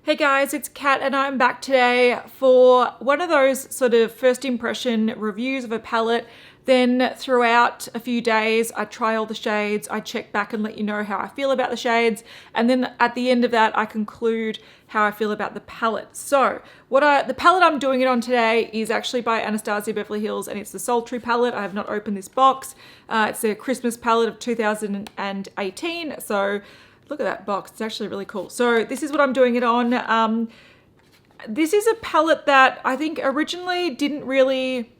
Hey guys, it's Kat and I'm back today for one of those sort of first impression reviews of a palette. Then throughout a few days, I try all the shades, I check back and let you know how I feel about the shades. And then at the end of that, I conclude how I feel about the palette. So the palette I'm doing it on today is actually by Anastasia Beverly Hills and it's the Sultry palette. I have not opened this box. It's their Christmas palette of 2018. So look at that box, it's actually really cool. So this is what I'm doing it on. This is a palette that I think originally didn't really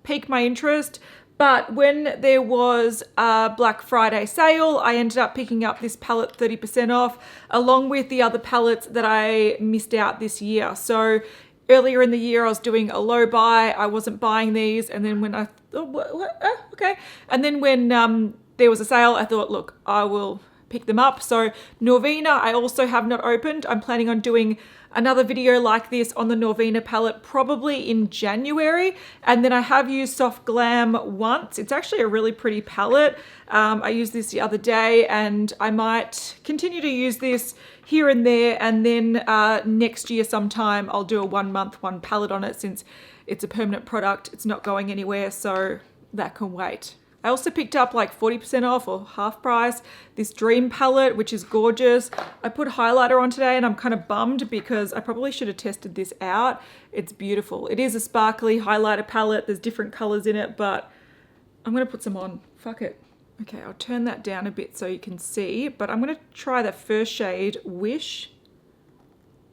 pique my interest, but when there was a Black Friday sale, I ended up picking up this palette 30% off, along with the other palettes that I missed out this year. So earlier in the year, I was doing a low buy, I wasn't buying these, and then when and then when there was a sale, I thought, look, I will pick them up. So Norvina, I also have not opened. I'm planning on doing another video like this on the Norvina palette probably in January. And then I have used Soft Glam once. It's actually a really pretty palette. I used this the other day and I might continue to use this here and there. And then next year sometime I'll do a 1 month, one palette on it since it's a permanent product. It's not going anywhere, so that can wait. I also picked up like 40% off or half price this Dream palette, which is gorgeous. I put highlighter on today and I'm kind of bummed because I probably should have tested this out. It's beautiful. It is a sparkly highlighter palette. There's different colors in it, but I'm going to put some on. Fuck it. Okay, I'll turn that down a bit so you can see, but I'm going to try the first shade, Wish.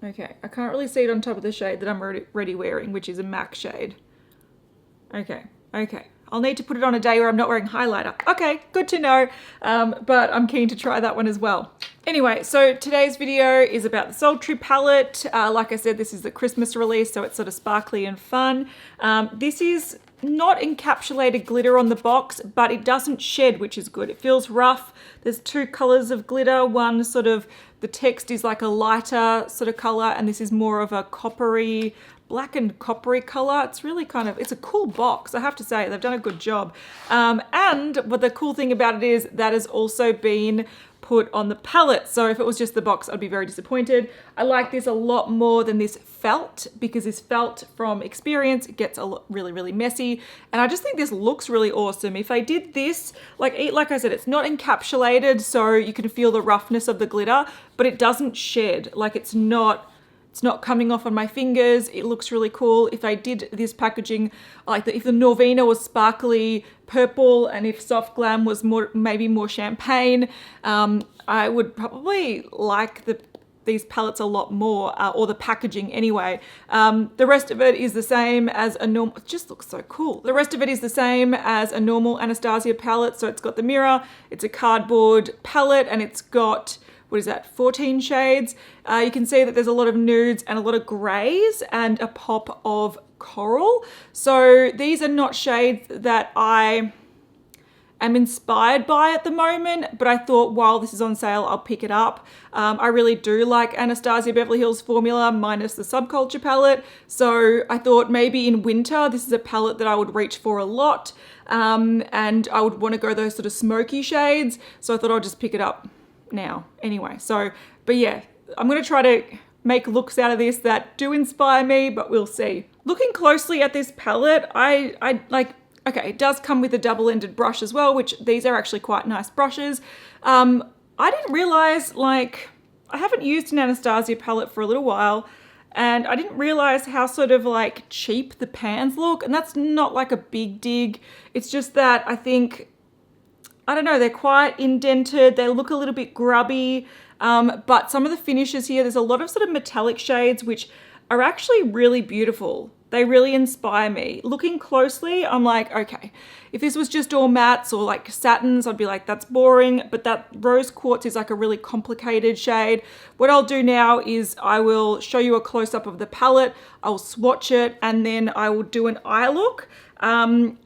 Okay, I can't really see it on top of the shade that I'm already wearing, which is a MAC shade. Okay. I'll need to put it on a day where I'm not wearing highlighter. Okay, good to know, but I'm keen to try that one as well. Anyway, so today's video is about the Sultry palette. Like I said, this is the Christmas release, so it's sort of sparkly and fun. This is not encapsulated glitter on the box, but it doesn't shed, which is good. It feels rough. There's two colors of glitter. One sort of, the text is like a lighter sort of color, and this is more of a coppery, black and coppery color. It's really kind of, it's a cool box, I have to say. They've done a good job. And what the cool thing about it is that has also been put on the palette. So if it was just the box, I'd be very disappointed. I like this a lot more than this felt, because this felt from experience, it gets really, really messy. And I just think this looks really awesome. If I did this, like I said, it's not encapsulated, so you can feel the roughness of the glitter, but it doesn't shed. Like it's not coming off on my fingers. It looks really cool. If I did this packaging, like if the Norvina was sparkly purple and if Soft Glam was maybe more champagne, I would probably like these palettes a lot more, or the packaging anyway. The rest of it is the same as a normal, it just looks so cool. The rest of it is the same as a normal Anastasia palette. So it's got the mirror, it's a cardboard palette, and it's got, what is that, 14 shades. You can see that there's a lot of nudes and a lot of grays and a pop of coral. So these are not shades that I am inspired by at the moment, but I thought while this is on sale, I'll pick it up. I really do like Anastasia Beverly Hills formula minus the Subculture palette. So I thought maybe in winter, this is a palette that I would reach for a lot. And I would want to go those sort of smoky shades. So I thought I'll just pick it up now anyway. So, but yeah, I'm going to try to make looks out of this that do inspire me, but we'll see. Looking closely at this palette, I like, okay, it does come with a double-ended brush as well, which these are actually quite nice brushes. I didn't realize, like, I haven't used an Anastasia palette for a little while, and I didn't realize how sort of like cheap the pans look, and that's not like a big dig. It's just that I think, I don't know, they're quite indented, they look a little bit grubby, but some of the finishes here, there's a lot of sort of metallic shades which are actually really beautiful. They really inspire me. Looking closely, I'm like, okay, if this was just all mattes or like satins, I'd be like, that's boring, but that rose quartz is like a really complicated shade. What I'll do now is I will show you a close-up of the palette, I'll swatch it, and then I will do an eye look. And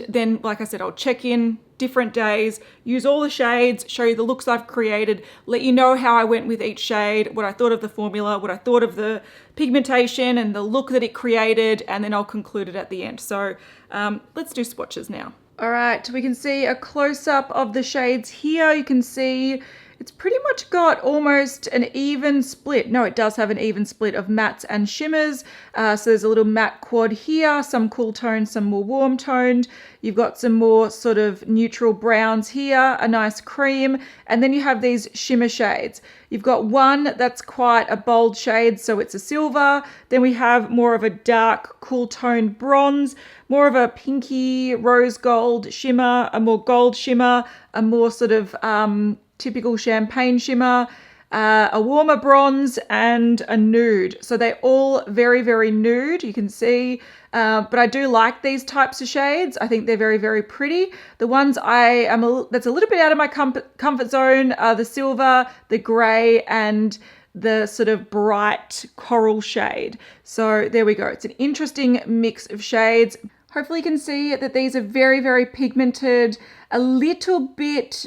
then, like I said, I'll check in different days, use all the shades, show you the looks I've created, let you know how I went with each shade, what I thought of the formula, what I thought of the pigmentation and the look that it created, and then I'll conclude it at the end. So let's do swatches now. All right, we can see a close-up of the shades here. You can see It's pretty much got almost an even split. No, it does have an even split of mattes and shimmers. So there's a little matte quad here, some cool toned, some more warm toned. You've got some more sort of neutral browns here, a nice cream, and then you have these shimmer shades. You've got one that's quite a bold shade, so it's a silver. Then we have more of a dark, cool toned bronze, more of a pinky rose gold shimmer, a more gold shimmer, a more sort of typical champagne shimmer, a warmer bronze, and a nude. So they're all very, very nude, you can see. But I do like these types of shades. I think they're very, very pretty. The ones that's a little bit out of my comfort zone are the silver, the grey, and the sort of bright coral shade. So there we go. It's an interesting mix of shades. Hopefully you can see that these are very, very pigmented, a little bit,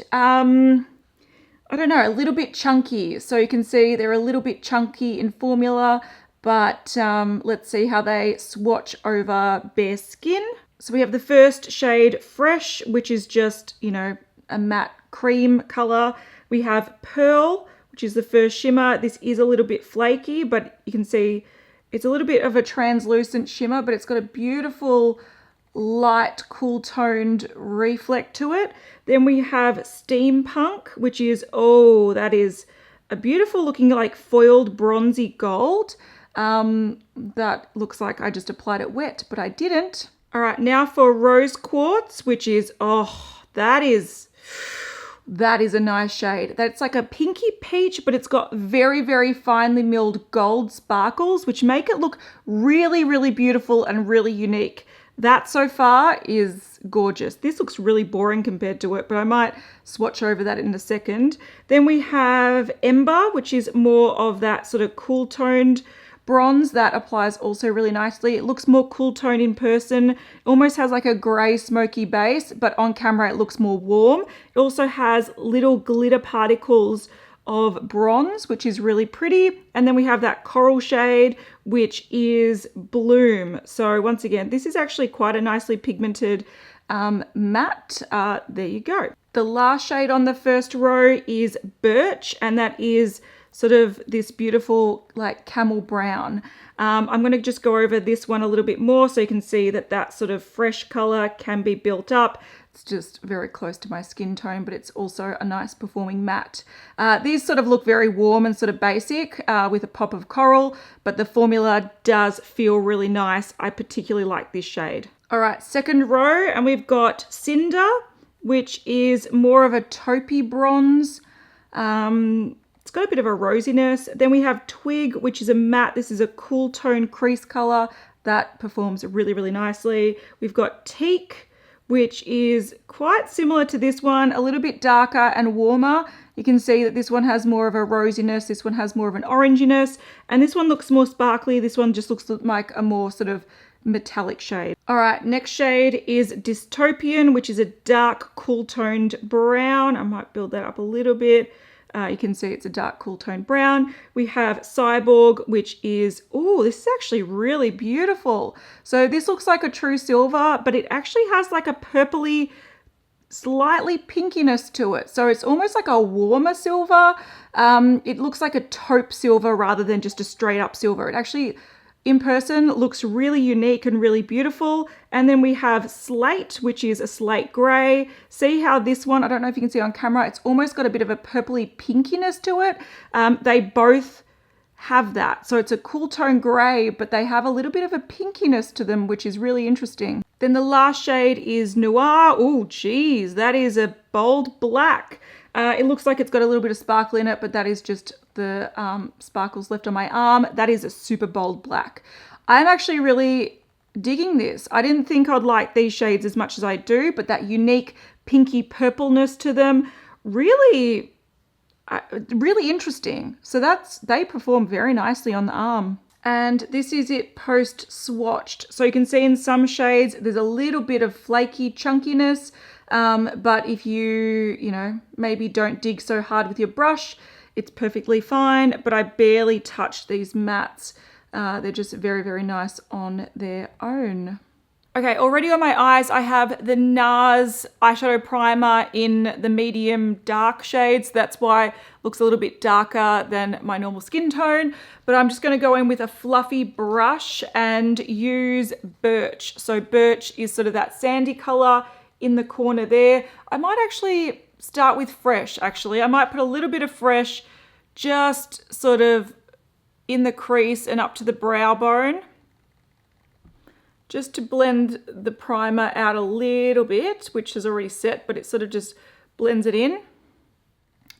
I don't know, a little bit chunky. So you can see they're a little bit chunky in formula, but let's see how they swatch over bare skin. So we have the first shade, Fresh, which is just, you know, a matte cream color. We have Pearl, which is the first shimmer. This is a little bit flaky, but you can see it's a little bit of a translucent shimmer, but it's got a beautiful light, cool toned reflect to it. Then we have Steampunk, which is, oh, that is a beautiful looking like foiled bronzy gold. That looks like I just applied it wet, but I didn't. All right, now for Rose Quartz, which is, oh, that is a nice shade. That's like a pinky peach, but it's got very, very finely milled gold sparkles, which make it look really, really beautiful and really unique. That so far is gorgeous. This looks really boring compared to it, but I might swatch over that in a second. Then we have Ember, which is more of that sort of cool toned bronze that applies also really nicely. It looks more cool toned in person. It almost has like a grey smoky base, but on camera it looks more warm. It also has little glitter particles of bronze, which is really pretty. And then we have that coral shade, which is Bloom. So once again, this is actually quite a nicely pigmented matte. There you go. The last shade on the first row is Birch, and that is sort of this beautiful like camel brown. I'm going to just go over this one a little bit more so you can see that that sort of fresh color can be built up. It's just very close to my skin tone, but it's also a nice performing matte. These sort of look very warm and sort of basic with a pop of coral, but the formula does feel really nice. I particularly like this shade. All right, second row, and we've got Cinder, which is more of a taupey bronze. It's got a bit of a rosiness. Then we have Twig, which is a matte. This is a cool tone crease color that performs really, really nicely. We've got Teak, which is quite similar to this one, a little bit darker and warmer. You can see that this one has more of a rosiness, this one has more of an oranginess, and this one looks more sparkly. This one just looks like a more sort of metallic shade. All right, next shade is Dystopian, which is a dark, cool toned brown. I might build that up a little bit. You can see it's a dark, cool toned brown. We have Cyborg, which is, oh, this is actually really beautiful. So this looks like a true silver, but it actually has like a purpley, slightly pinkiness to it. So it's almost like a warmer silver. It looks like a taupe silver rather than just a straight up silver. It actually, in person, looks really unique and really beautiful. And then we have Slate, which is a slate grey. See how this one, I don't know if you can see on camera, it's almost got a bit of a purpley pinkiness to it. They both have that. So it's a cool tone grey, but they have a little bit of a pinkiness to them, which is really interesting. Then the last shade is Noir. Oh, geez, that is a bold black. It looks like it's got a little bit of sparkle in it, but that is just the sparkles left on my arm. That is a super bold black. I'm actually really digging this. I didn't think I'd like these shades as much as I do, but that unique pinky purpleness to them, really interesting. So they perform very nicely on the arm. And this is it post swatched. So you can see in some shades, there's a little bit of flaky chunkiness. But if you maybe don't dig so hard with your brush, it's perfectly fine. But I barely touched these mattes. They're just very, very nice on their own. Okay, already on my eyes, I have the NARS eyeshadow primer in the medium dark shades. That's why it looks a little bit darker than my normal skin tone. But I'm just gonna go in with a fluffy brush and use Birch. So Birch is sort of that sandy color in the corner there. I might actually start with Fresh, actually. I might put a little bit of Fresh just sort of in the crease and up to the brow bone, just to blend the primer out a little bit, which is already set, but it sort of just blends it in.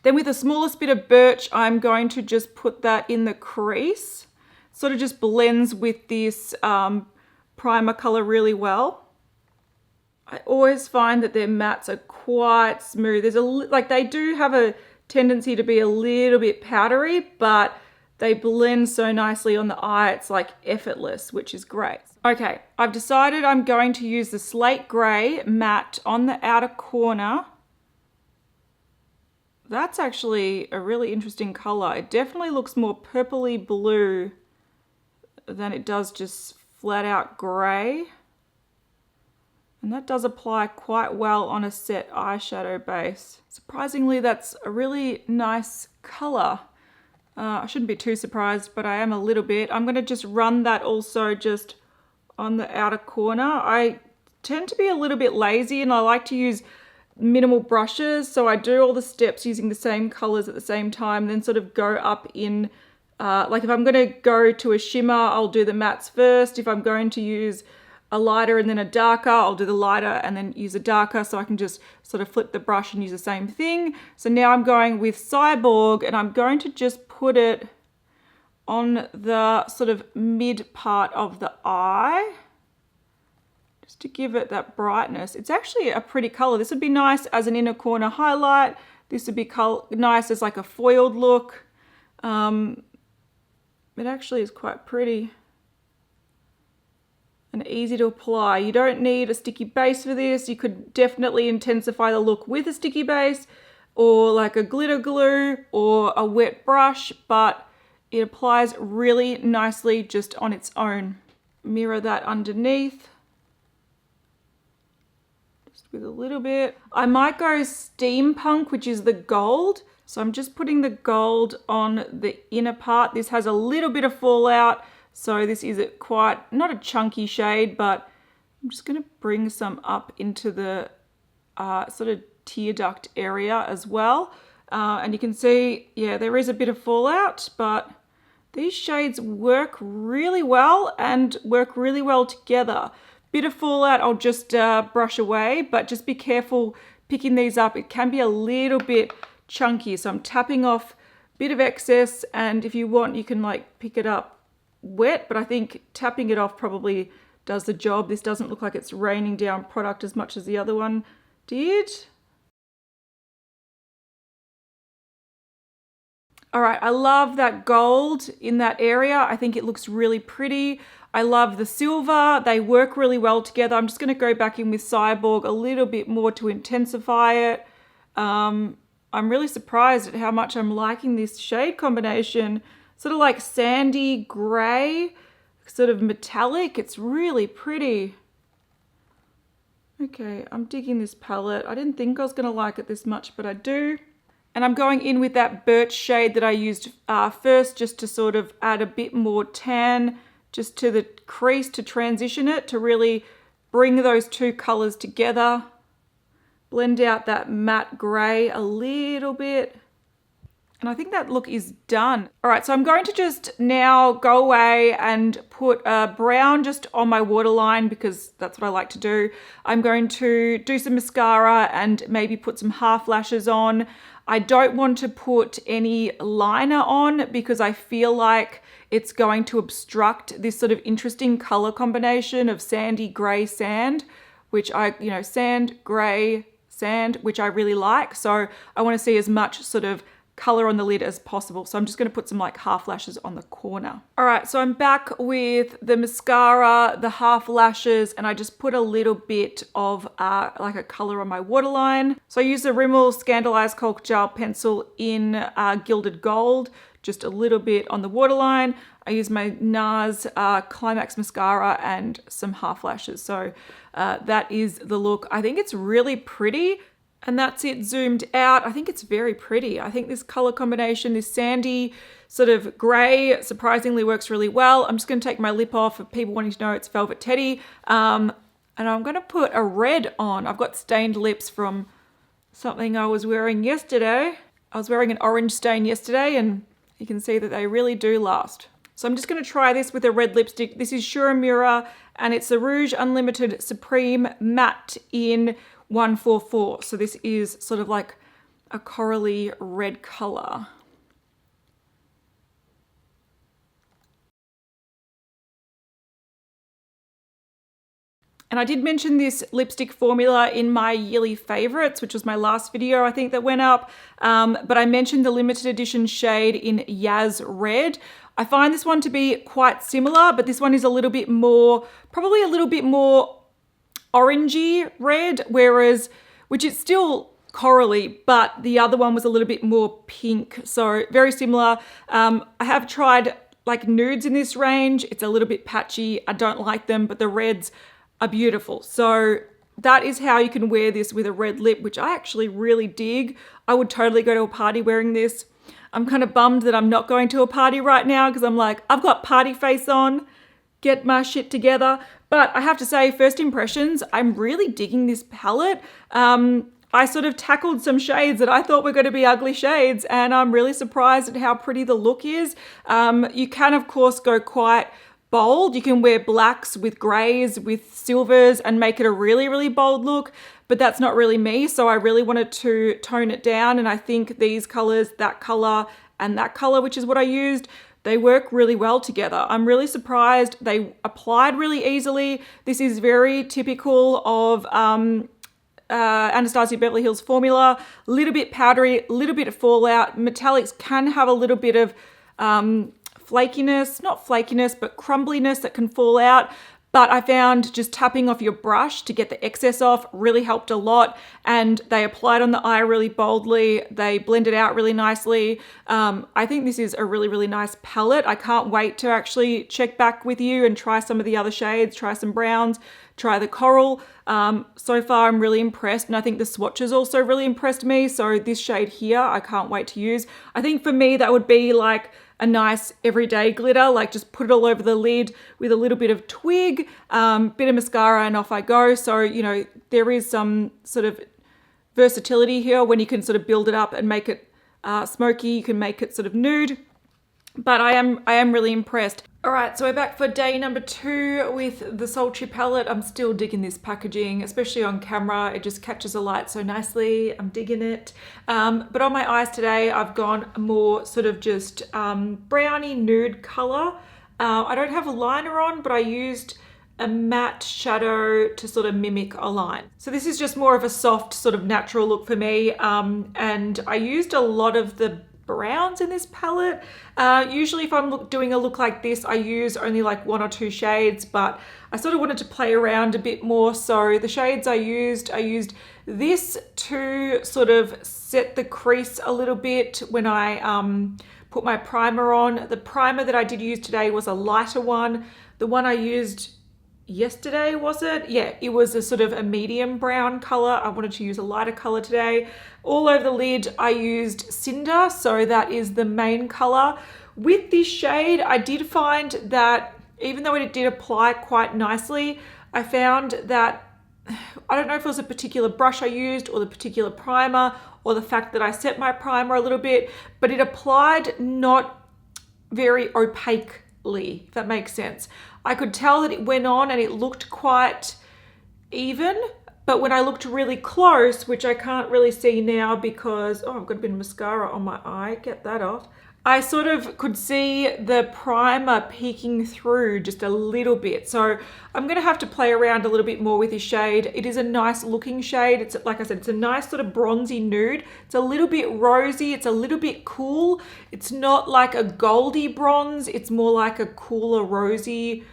Then with the smallest bit of Birch, I'm going to just put that in the crease. Sort of just blends with this primer color really well. I always find that their mattes are quite smooth. There's like they do have a tendency to be a little bit powdery, but they blend so nicely on the eye. It's like effortless, which is great. Okay, I've decided I'm going to use the Slate Gray matte on the outer corner. That's actually a really interesting color. It definitely looks more purpley blue than it does just flat out gray. And that does apply quite well on a set eyeshadow base. Surprisingly, that's a really nice color. I shouldn't be too surprised, but I am a little bit. I'm gonna just run that also just on the outer corner. I tend to be a little bit lazy and I like to use minimal brushes. So I do all the steps using the same colors at the same time, then sort of go up in, like if I'm gonna go to a shimmer, I'll do the mattes first. If I'm going to use a lighter and then a darker, I'll do the lighter and then use a darker, so I can just sort of flip the brush and use the same thing. So now I'm going with Cyborg and I'm going to just put it on the sort of mid part of the eye, just to give it that brightness. It's actually a pretty color. This would be nice as an inner corner highlight. This would be nice as like a foiled look. It actually is quite pretty and easy to apply. You don't need a sticky base for this. You could definitely intensify the look with a sticky base or like a glitter glue or a wet brush, but it applies really nicely just on its own. Mirror that underneath, just with a little bit. I might go Steampunk, which is the gold. So I'm just putting the gold on the inner part. This has a little bit of fallout, so this is quite, not a chunky shade, but I'm just gonna bring some up into the sort of tear duct area as well. And you can see, yeah, there is a bit of fallout, but these shades work really well and work really well together. Bit of fallout I'll just brush away, but just be careful picking these up. It can be a little bit chunky, so I'm tapping off a bit of excess, and if you want, you can like pick it up wet, but I think tapping it off probably does the job. This doesn't look like it's raining down product as much as the other one did. All right, I love that gold in that area. I think it looks really pretty. I love the silver. They work really well together. I'm just going to go back in with Cyborg a little bit more to intensify it. I'm really surprised at how much I'm liking this shade combination. Sort of like sandy gray, sort of metallic. It's really pretty. Okay, I'm digging this palette. I didn't think I was going to like it this much, but I do. And I'm going in with that Birch shade that I used first, just to sort of add a bit more tan just to the crease to transition it, to really bring those two colors together. Blend out that matte gray a little bit. And I think that look is done. All right, so I'm going to just now go away and put a brown just on my waterline because that's what I like to do. I'm going to do some mascara and maybe put some half lashes on. I don't want to put any liner on because I feel like it's going to obstruct this sort of interesting color combination of sandy gray sand, which sand, gray, sand, which I really like. So I want to see as much sort of color on the lid as possible. So I'm just going to put some like half lashes on the corner. All right, so I'm back with the mascara, the half lashes, and I just put a little bit of like a color on my waterline. So I use the Rimmel Scandalized Kohl Gel pencil in Gilded Gold, just a little bit on the waterline. I use my NARS Climax mascara and some half lashes. So that is the look. I think it's really pretty. And that's it zoomed out. I think it's very pretty. I think this color combination, this sandy sort of gray, surprisingly works really well. I'm just going to take my lip off for people wanting to know it's Velvet Teddy. And I'm going to put a red on. I've got stained lips from something I was wearing yesterday. I was wearing an orange stain yesterday, and you can see that they really do last. So I'm just going to try this with a red lipstick. This is Shuramura, and it's the Rouge Unlimited Supreme Matte in 144. So this is sort of like a corally red color. And I did mention this lipstick formula in my yearly favorites, which was my last video, I think, that went up. But I mentioned the limited edition shade in Yaz Red. I find this one to be quite similar, but this one is a little bit more, probably a little bit more orangey red, whereas, which is still corally, but the other one was a little bit more pink. So very similar. I have tried like nudes in this range. It's a little bit patchy. I don't like them, but the reds are beautiful. So that is how you can wear this with a red lip, which I actually really dig. I would totally go to a party wearing this. I'm kind of bummed that I'm not going to a party right now because I'm like, I've got party face on, get my shit together. But I have to say, first impressions, I'm really digging this palette. I sort of tackled some shades that I thought were going to be ugly shades, and I'm really surprised at how pretty the look is. You can, of course, go quite bold. You can wear blacks with grays, with silvers, and make it a really, really bold look, but that's not really me. So I really wanted to tone it down, and I think these colors, that color, and that color, which is what I used, they work really well together. I'm really surprised. They applied really easily. This is very typical of Anastasia Beverly Hills formula. A little bit powdery, a little bit of fallout. Metallics can have a little bit of flakiness, not flakiness, but crumbliness that can fall out. But I found just tapping off your brush to get the excess off really helped a lot. And they applied on the eye really boldly. They blended out really nicely. I think this is a really, really nice palette. I can't wait to actually check back with you and try some of the other shades, try some browns, try the coral. So far, I'm really impressed. And I think the swatches also really impressed me. So this shade here, I can't wait to use. I think for me, that would be like a nice everyday glitter, like just put it all over the lid with a little bit of twig, bit of mascara, and off I go. So, you know, there is some sort of versatility here when you can sort of build it up and make it smoky. You can make it sort of nude. But I am really impressed. All right, so we're back for day number 2 with the Sultry palette. I'm still digging this packaging, especially on camera. It just catches the light so nicely. I'm digging it. But on my eyes today, I've gone more sort of just browny nude color. I don't have a liner on, but I used a matte shadow to sort of mimic a line. So this is just more of a soft sort of natural look for me. And I used a lot of the browns in this palette. Usually if I'm doing a look like this, I use only like 1 or 2 shades, but I sort of wanted to play around a bit more. So the shades I used this to sort of set the crease a little bit when I put my primer on. The primer that I did use today was a lighter one. The one I used yesterday, was it? Yeah, it was a sort of a medium brown color. I wanted to use a lighter color today. All over the lid, I used Cinder, so that is the main color. With this shade, I did find that even though it did apply quite nicely, I found that, I don't know if it was a particular brush I used or the particular primer or the fact that I set my primer a little bit, but it applied not very opaquely, if that makes sense. I could tell that it went on and it looked quite even, but when I looked really close, which I can't really see now because, oh, I've got a bit of mascara on my eye, get that off. I sort of could see the primer peeking through just a little bit. So I'm gonna have to play around a little bit more with this shade. It is a nice looking shade. It's, like I said, it's a nice sort of bronzy nude. It's a little bit rosy, it's a little bit cool. It's not like a goldy bronze, it's more like a cooler rosy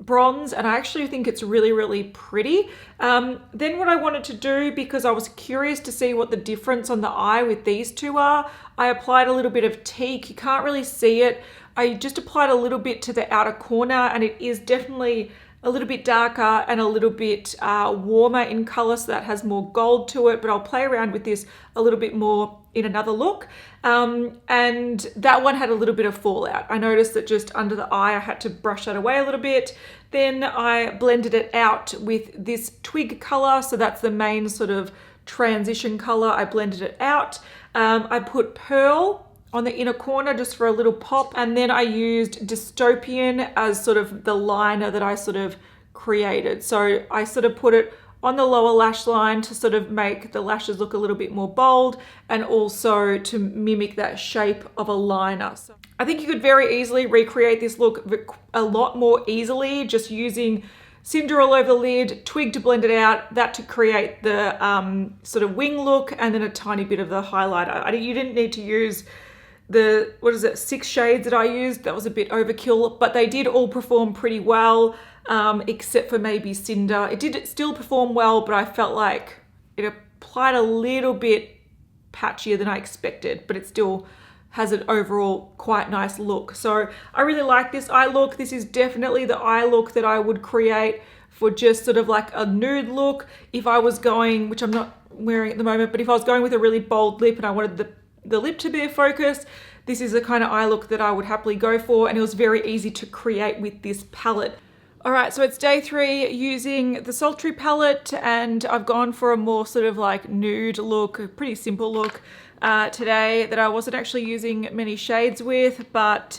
bronze, and I actually think it's really, really pretty. Then what I wanted to do, because I was curious to see what the difference on the eye with these two are, I applied a little bit of teak. You can't really see it. I just applied a little bit to the outer corner, and it is definitely a little bit darker and a little bit warmer in color, so that has more gold to it, but I'll play around with this a little bit more in another look. And that one had a little bit of fallout. I noticed that just under the eye I had to brush that away a little bit. Then I blended it out with this twig color, so that's the main sort of transition color. I blended it out. I put pearl on the inner corner just for a little pop, and then I used dystopian as sort of the liner that I sort of created. So I sort of put it on the lower lash line to sort of make the lashes look a little bit more bold, and also to mimic that shape of a liner. So I think you could very easily recreate this look a lot more easily just using cinder all over the lid, twig to blend it out, that to create the sort of wing look, and then a tiny bit of the highlighter. You didn't need to use the, 6 shades that I used. That was a bit overkill, but they did all perform pretty well, except for maybe cinder. It did still perform well, but I felt like it applied a little bit patchier than I expected, but it still has an overall quite nice look. So I really like this eye look. This is definitely the eye look that I would create for just sort of like a nude look. If I was going, which I'm not wearing at the moment, but if I was going with a really bold lip and I wanted the lip to be a focus, this is the kind of eye look that I would happily go for, and it was very easy to create with this palette. All right, so it's day 3 using the Sultry palette, and I've gone for a more sort of like nude look, a pretty simple look today that I wasn't actually using many shades with, but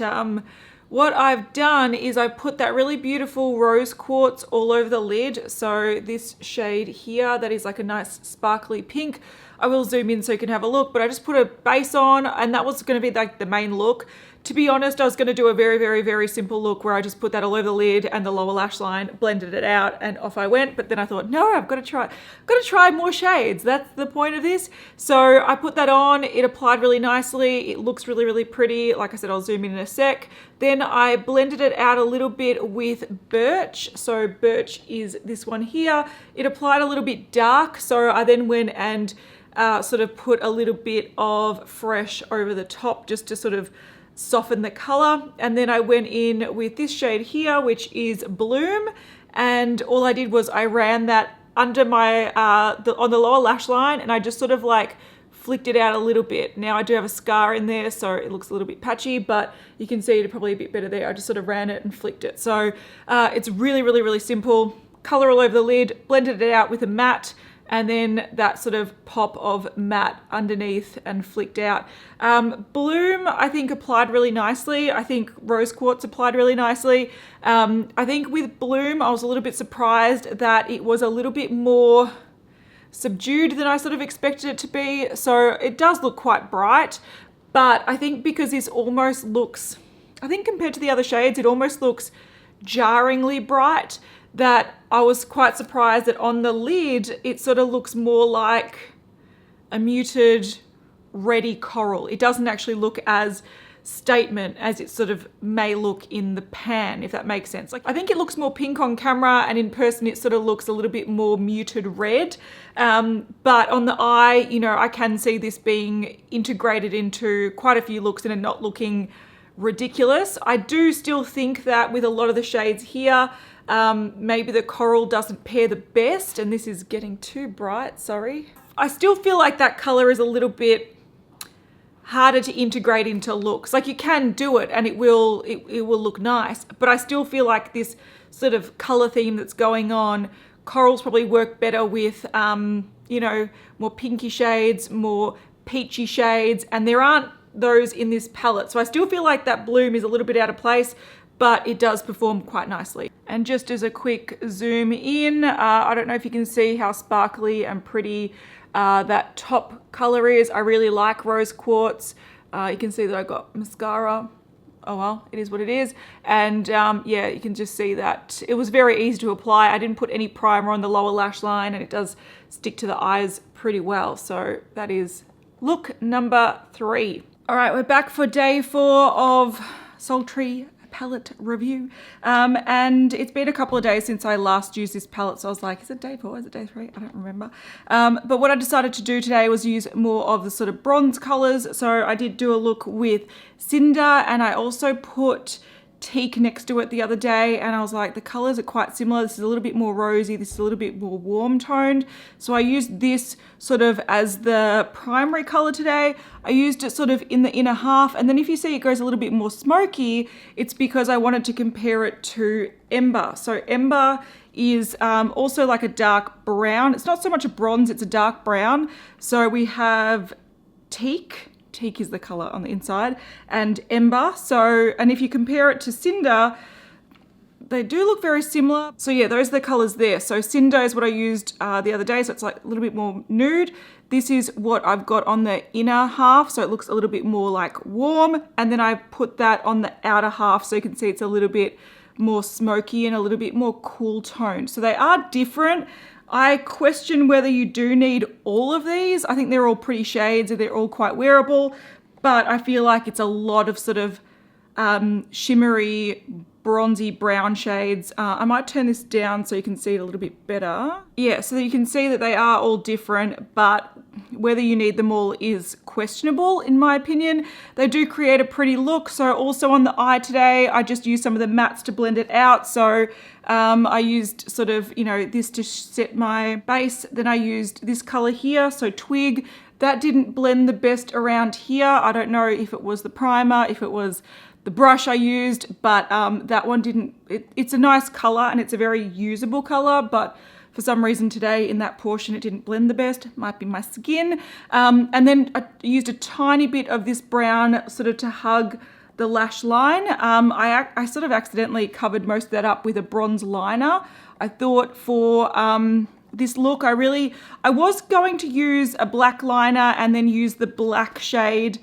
what I've done is I put that really beautiful rose quartz all over the lid. So this shade here, that is like a nice sparkly pink. I will zoom in so you can have a look, but I just put a base on, and that was going to be like the main look. To be honest, I was going to do a very, very, very simple look where I just put that all over the lid and the lower lash line, blended it out, and off I went. But then I thought, no, I've got to try more shades. That's the point of this. So I put that on. It applied really nicely. It looks really, really pretty. Like I said, I'll zoom in a sec. Then I blended it out a little bit with birch. So birch is this one here. It applied a little bit dark. So I then went and sort of put a little bit of fresh over the top just to sort of soften the color. And then I went in with this shade here, which is Bloom, and all I did was I ran that under my on the lower lash line, and I just sort of like flicked it out a little bit. Now I do have a scar in there, so it looks a little bit patchy, but you can see it probably a bit better there. I just sort of ran it and flicked it. So it's really, really, really simple. Color all over the lid, blended it out with a matte, and then that sort of pop of matte underneath and flicked out. Bloom, I think, applied really nicely. I think rose quartz applied really nicely. I think with Bloom, I was a little bit surprised that it was a little bit more subdued than I sort of expected it to be. So it does look quite bright, but I think because this almost looks, I think compared to the other shades, it almost looks jarringly bright, that I was quite surprised that on the lid, it sort of looks more like a muted reddy coral. It doesn't actually look as statement as it sort of may look in the pan, if that makes sense. Like, I think it looks more pink on camera, and in person it sort of looks a little bit more muted red. But on the eye, you know, I can see this being integrated into quite a few looks and it not looking ridiculous. I do still think that with a lot of the shades here, maybe the coral doesn't pair the best, and this is getting too bright, sorry. I still feel like that color is a little bit harder to integrate into looks. Like, you can do it and it will look nice, but I still feel like this sort of color theme that's going on, corals probably work better with, you know, more pinky shades, more peachy shades, and there aren't those in this palette. So I still feel like that Bloom is a little bit out of place, but it does perform quite nicely. And just as a quick zoom in, I don't know if you can see how sparkly and pretty that top color is. I really like rose quartz. You can see that I got mascara. Oh well, it is what it is. And yeah, you can just see that it was very easy to apply. I didn't put any primer on the lower lash line, and it does stick to the eyes pretty well. So that is look number 3. All right, we're back for day 4 of Sultry palette review. And it's been a couple of days since I last used this palette, so I was like, is it day 4? Is it day 3? I don't remember. But what I decided to do today was use more of the sort of bronze colors. So I did do a look with Cinder, and I also put Teak next to it the other day, and I was like, the colors are quite similar. This is a little bit more rosy, this is a little bit more warm toned. So I used this sort of as the primary color today. I used it sort of in the inner half, and then if you see it goes a little bit more smoky, it's because I wanted to compare it to Ember. So Ember is also like a dark brown. It's not so much a bronze, it's a dark brown. So we have Teak is the color on the inside, and Ember. So, and if you compare it to Cinder, they do look very similar. So yeah, those are the colors there. So Cinder is what I used the other day, so it's like a little bit more nude. This is what I've got on the inner half, so it looks a little bit more like warm, and then I put that on the outer half, so you can see it's a little bit more smoky and a little bit more cool toned. So they are different. I question whether you do need all of these. I think they're all pretty shades and they're all quite wearable, but I feel like it's a lot of sort of shimmery, bronzy brown shades. I might turn this down so you can see it a little bit better. Yeah, so you can see that they are all different, but whether you need them all is questionable in my opinion. They do create a pretty look. So also on the eye today, I just used some of the mattes to blend it out. So I used sort of, you know, this to set my base. Then I used this color here, so Twig. That didn't blend the best around here. I don't know if it was the primer, if it was the brush I used, but that one didn't, it's a nice color and it's a very usable color, but for some reason today in that portion it didn't blend the best. Might be my skin. And then I used a tiny bit of this brown sort of to hug the lash line. I sort of accidentally covered most of that up with a bronze liner. I thought for this look, I was going to use a black liner and then use the black shade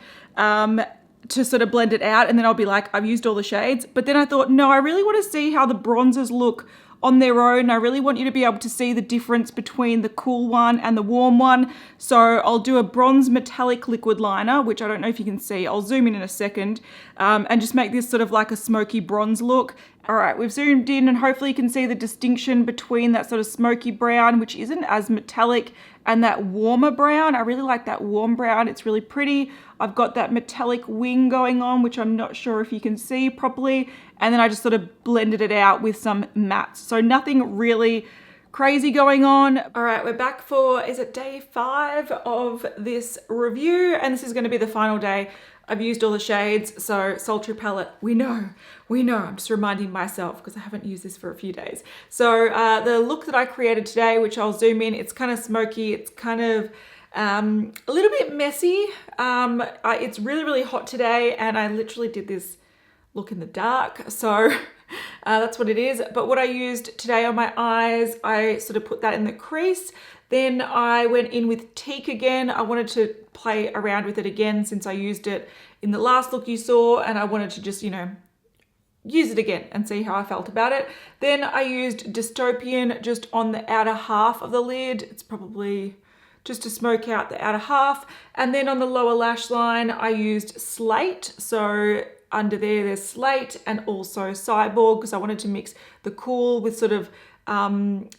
to sort of blend it out, and then I'll be like, I've used all the shades. But then I thought, no, I really want to see how the bronzes look on their own. I really want you to be able to see the difference between the cool one and the warm one. So I'll do a bronze metallic liquid liner, which I don't know if you can see. I'll zoom in a second, and just make this sort of like a smoky bronze look. All right, we've zoomed in and hopefully you can see the distinction between that sort of smoky brown, which isn't as metallic, and that warmer brown. I really like that warm brown. It's really pretty. I've got that metallic wing going on, which I'm not sure if you can see properly. And then I just sort of blended it out with some mattes. So nothing really crazy going on. All right, we're back for, is it day 5 of this review? And this is gonna be the final day. I've used all the shades, so Sultry palette, we know. I'm just reminding myself because I haven't used this for a few days. So the look that I created today, which I'll zoom in, it's kind of smoky, it's kind of a little bit messy. It's really, really hot today, and I literally did this look in the dark, so that's what it is. But what I used today on my eyes, I sort of put that in the crease. Then I went in with Teak again. I wanted to play around with it again since I used it in the last look you saw, and I wanted to just, you know, use it again and see how I felt about it. Then I used Dystopian just on the outer half of the lid. It's probably just to smoke out the outer half. And then on the lower lash line, I used Slate. So under there's Slate and also Cyborg, because I wanted to mix the cool with sort of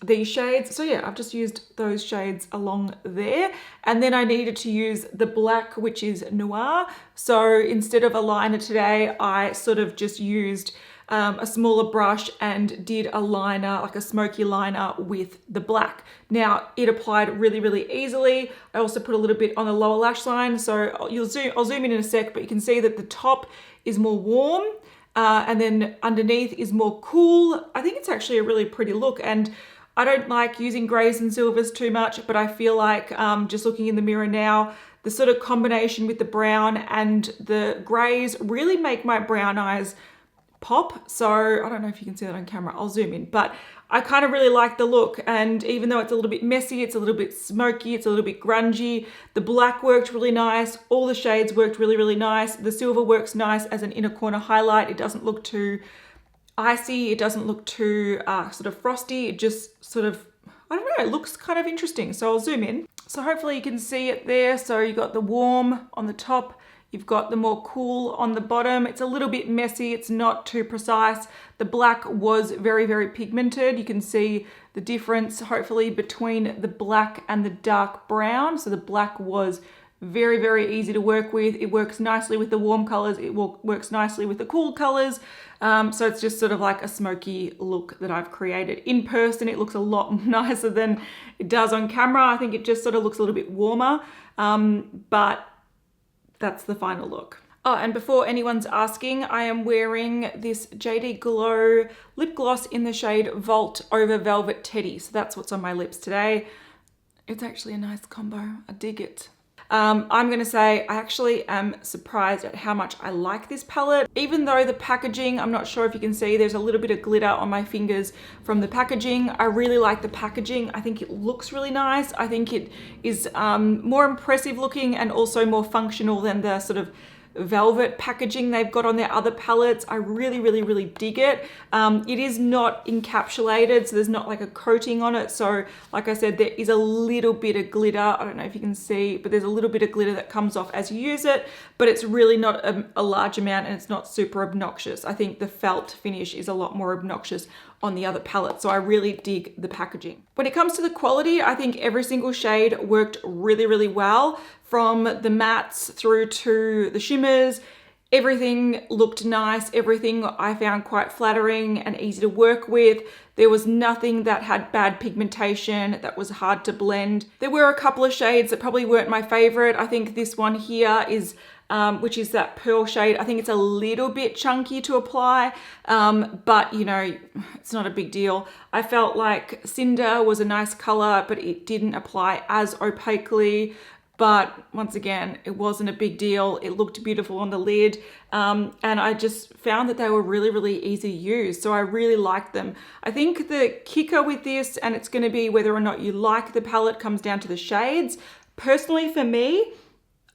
these shades. So yeah, I've just used those shades along there. And then I needed to use the black, which is Noir. So instead of a liner today, I sort of just used a smaller brush and did a liner, like a smoky liner with the black. Now it applied really, really easily. I also put a little bit on the lower lash line. So I'll zoom in a sec, but you can see that the top is more warm. And then underneath is more cool. I think it's actually a really pretty look, and I don't like using grays and silvers too much, but I feel like just looking in the mirror now, the sort of combination with the brown and the grays really make my brown eyes pop. So I don't know if you can see that on camera, I'll zoom in, but I kind of really like the look. And even though it's a little bit messy, it's a little bit smoky, it's a little bit grungy, the black worked really nice, all the shades worked really, really nice. The silver works nice as an inner corner highlight. It doesn't look too icy, it doesn't look too sort of frosty, it just sort of, I don't know, it looks kind of interesting. So I'll zoom in. So hopefully you can see it there. So you got the warm on the top, You've got the more cool on the bottom. It's a little bit messy. It's not too precise. The black was very, very pigmented. You can see the difference, hopefully, between the black and the dark brown. So the black was very, very easy to work with. It works nicely with the warm colors. It works nicely with the cool colors. So it's just sort of like a smoky look that I've created. In person, it looks a lot nicer than it does on camera. I think it just sort of looks a little bit warmer, but that's the final look. Oh, and before anyone's asking, I am wearing this JD Glow lip gloss in the shade Vault over Velvet Teddy. So that's what's on my lips today. It's actually a nice combo. I dig it. I'm going to say I actually am surprised at how much I like this palette. Even though the packaging, I'm not sure if you can see, there's a little bit of glitter on my fingers from the packaging. I really like the packaging. I think it looks really nice. I think it is more impressive looking and also more functional than the sort of velvet packaging they've got on their other palettes. I really, really, really dig it. It is not encapsulated, so there's not like a coating on it. So like I said, there is a little bit of glitter. I don't know if you can see, but there's a little bit of glitter that comes off as you use it, but it's really not a large amount and it's not super obnoxious. I think the felt finish is a lot more obnoxious on the other palette. So I really dig the packaging. When it comes to the quality, I think every single shade worked really, really well. From the mattes through to the shimmers, everything looked nice. Everything I found quite flattering and easy to work with. There was nothing that had bad pigmentation that was hard to blend. There were a couple of shades that probably weren't my favorite. I think this one here is which is that pearl shade. I think it's a little bit chunky to apply, but you know, it's not a big deal. I felt like Cinder was a nice color, but it didn't apply as opaquely. But once again, it wasn't a big deal. It looked beautiful on the lid. And I just found that they were really, really easy to use. So I really liked them. I think the kicker with this, and it's going to be whether or not you like the palette, comes down to the shades. Personally, for me,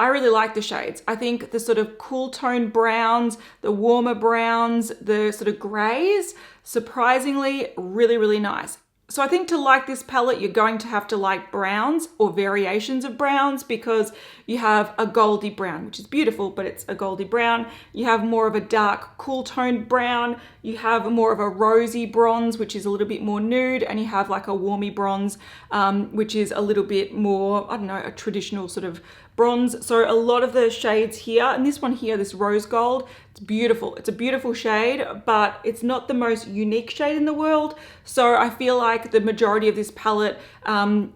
I really like the shades. I think the sort of cool tone browns, the warmer browns, the sort of grays, surprisingly, really, really nice. So I think to like this palette, you're going to have to like browns or variations of browns, because you have a goldy brown, which is beautiful, but it's a goldy brown. You have more of a dark, cool toned brown. You have more of a rosy bronze, which is a little bit more nude. And you have like a warmy bronze, which is a little bit more, I don't know, a traditional sort of bronze. So a lot of the shades here, and this one here, this rose gold, it's beautiful. It's a beautiful shade, but it's not the most unique shade in the world. So I feel like the majority of this palette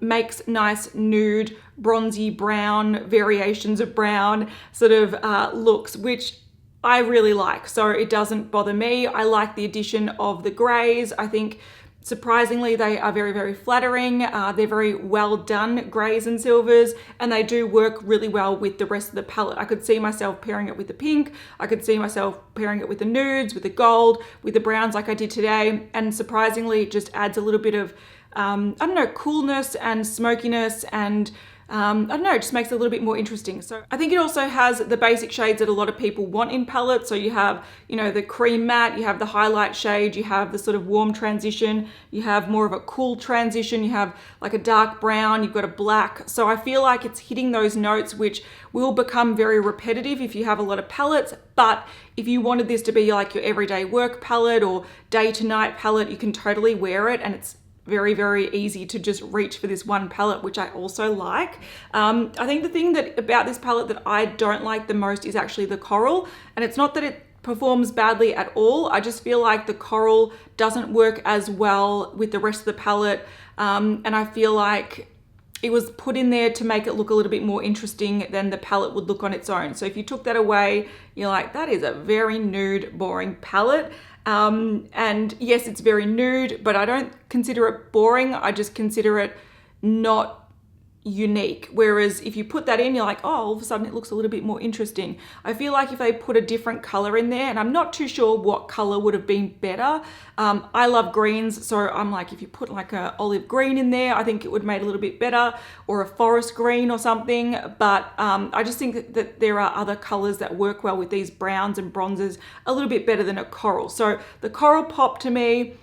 makes nice nude, bronzy brown, variations of brown sort of looks, which I really like. So it doesn't bother me. I like the addition of the grays. I think surprisingly, they are very, very flattering. They're very well done grays and silvers, and they do work really well with the rest of the palette. I could see myself pairing it with the pink. I could see myself pairing it with the nudes, with the gold, with the browns like I did today. And surprisingly, it just adds a little bit of, I don't know, coolness and smokiness, and I don't know, it just makes it a little bit more interesting. So I think it also has the basic shades that a lot of people want in palettes. So you have, you know, the cream matte, you have the highlight shade, you have the sort of warm transition, you have more of a cool transition, you have like a dark brown, you've got a black. So I feel like it's hitting those notes, which will become very repetitive if you have a lot of palettes. But if you wanted this to be like your everyday work palette or day to night palette, you can totally wear it, and it's very, very easy to just reach for this one palette, which I also like. I think the thing that about this palette that I don't like the most is actually the coral. And it's not that it performs badly at all. I just feel like the coral doesn't work as well with the rest of the palette. And I feel like it was put in there to make it look a little bit more interesting than the palette would look on its own. So if you took that away, you're like, that is a very nude, boring palette. And yes, it's very nude, but I don't consider it boring. I just consider it not unique. Whereas if you put that in, you're like, oh, all of a sudden it looks a little bit more interesting. I feel like if they put a different color in there, and I'm not too sure what color would have been better. I love greens, so I'm like, if you put like a olive green in there, I think it would make it a little bit better, or a forest green or something. But I just think that there are other colors that work well with these browns and bronzes a little bit better than a coral. So the coral pop to me.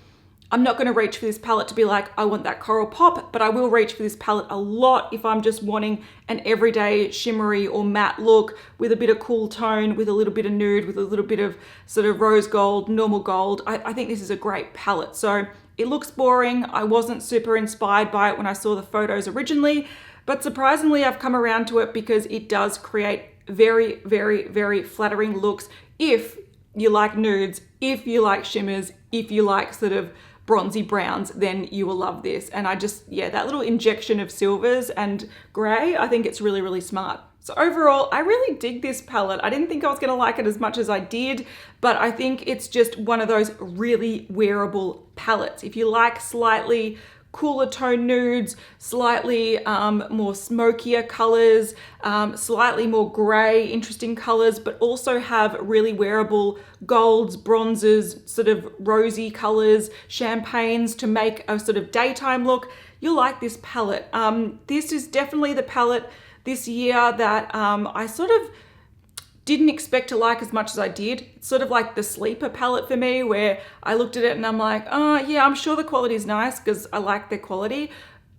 I'm not going to reach for this palette to be like, I want that coral pop, but I will reach for this palette a lot if I'm just wanting an everyday shimmery or matte look with a bit of cool tone, with a little bit of nude, with a little bit of sort of rose gold, normal gold. I think this is a great palette. So it looks boring. I wasn't super inspired by it when I saw the photos originally, but surprisingly, I've come around to it because it does create very, very, very flattering looks if you like nudes, if you like shimmers, if you like sort of bronzy browns, then you will love this. And I just, yeah, that little injection of silvers and gray, I think it's really, really smart. So overall, I really dig this palette. I didn't think I was gonna like it as much as I did, but I think it's just one of those really wearable palettes. If you like slightly cooler tone nudes, slightly more smokier colors, slightly more gray, interesting colors, but also have really wearable golds, bronzes, sort of rosy colors, champagnes to make a sort of daytime look, you'll like this palette. This is definitely the palette this year that I sort of didn't expect to like as much as I did. It's sort of like the sleeper palette for me, where I looked at it and I'm like, oh yeah, I'm sure the quality is nice because I like their quality,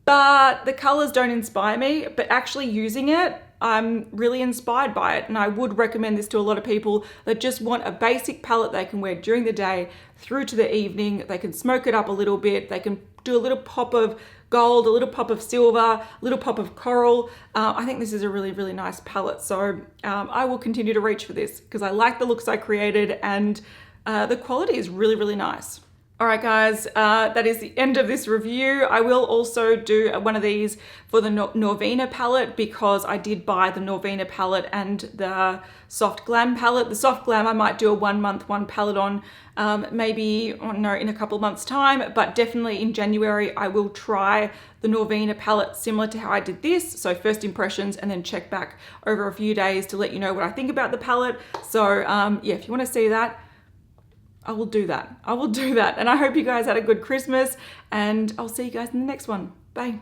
but the colors don't inspire me. But actually using it, I'm really inspired by it. And I would recommend this to a lot of people that just want a basic palette they can wear during the day through to the evening. They can smoke it up a little bit. They can do a little pop of gold, a little pop of silver, a little pop of coral. I think this is a really, really nice palette. So I will continue to reach for this because I like the looks I created, and the quality is really, really nice. All right, guys, that is the end of this review. I will also do one of these for the Norvina palette because I did buy the Norvina palette and the Soft Glam palette. The Soft Glam I might do a 1 month, one palette on, maybe, I don't know, in a couple of months time, but definitely in January, I will try the Norvina palette similar to how I did this. So first impressions and then check back over a few days to let you know what I think about the palette. So yeah, if you want to see that, I will do that. I will do that. And I hope you guys had a good Christmas, and I'll see you guys in the next one. Bye.